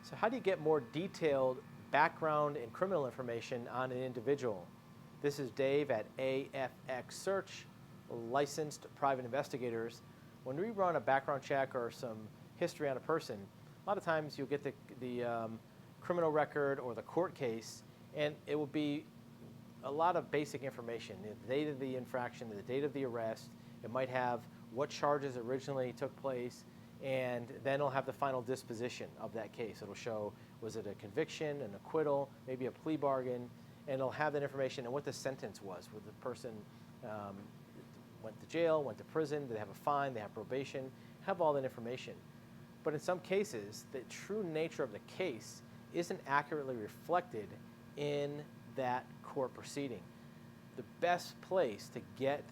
So how do you get more detailed background and criminal information on an individual? This is Dave at AFX Search, licensed private investigators. When we run a background check or some history on a person, a lot of times you'll get the criminal record or the court case, and it will be a lot of basic information, the date of the infraction, the date of the arrest. It might have what charges originally took place, and then it'll have the final disposition of that case. It'll show, was it a conviction, an acquittal, maybe a plea bargain, and it'll have that information and what the sentence was. Whether the person went to jail, went to prison, did they have a fine, they have probation, have all that information. But in some cases, the true nature of the case isn't accurately reflected in that court proceeding. The best place to get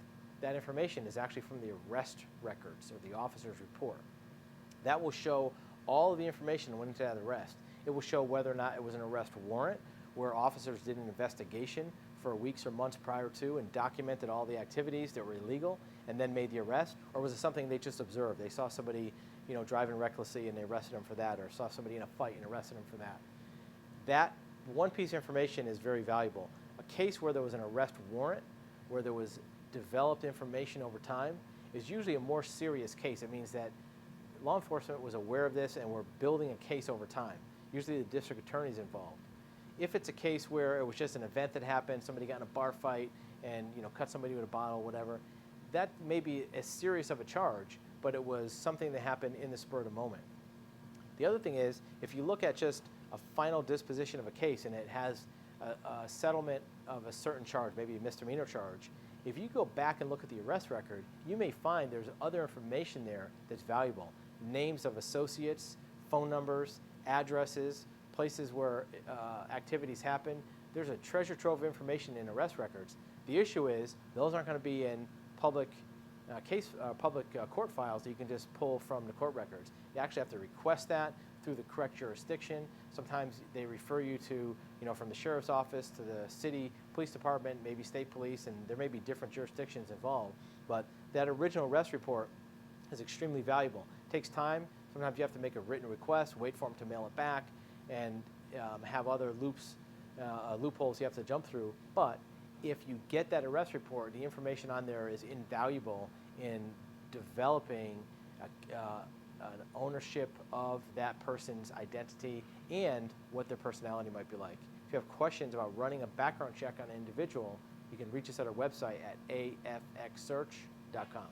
that information is actually from the arrest records or the officer's report. That will show all of the information that went into that arrest. It will show whether or not it was an arrest warrant, where officers did an investigation for weeks or months prior to and documented all the activities that were illegal and then made the arrest, or was it something they just observed? They saw somebody, driving recklessly and they arrested them for that, or saw somebody in a fight and arrested them for that. That one piece of information is very valuable. A case where there was an arrest warrant, where there was developed information over time, is usually a more serious case. It means that law enforcement was aware of this and we're building a case over time. Usually the district attorney is involved. If it's a case where it was just an event that happened, somebody got in a bar fight and cut somebody with a bottle, whatever, that may be as serious of a charge, but it was something that happened in the spur of the moment. The other thing is, if you look at just a final disposition of a case and it has a settlement of a certain charge, maybe a misdemeanor charge, if you go back and look at the arrest record, you may find there's other information there that's valuable. Names of associates, phone numbers, addresses, places where activities happen. There's a treasure trove of information in arrest records. The issue is those aren't going to be in public court files that you can just pull from the court records. You actually have to request that through the correct jurisdiction. Sometimes they refer you to, from the sheriff's office to the city police department, maybe state police, and there may be different jurisdictions involved. But that original arrest report is extremely valuable. It takes time. Sometimes you have to make a written request, wait for them to mail it back, and have other loopholes you have to jump through. But if you get that arrest report, the information on there is invaluable in developing an ownership of that person's identity and what their personality might be like. If you have questions about running a background check on an individual, you can reach us at our website at afxsearch.com.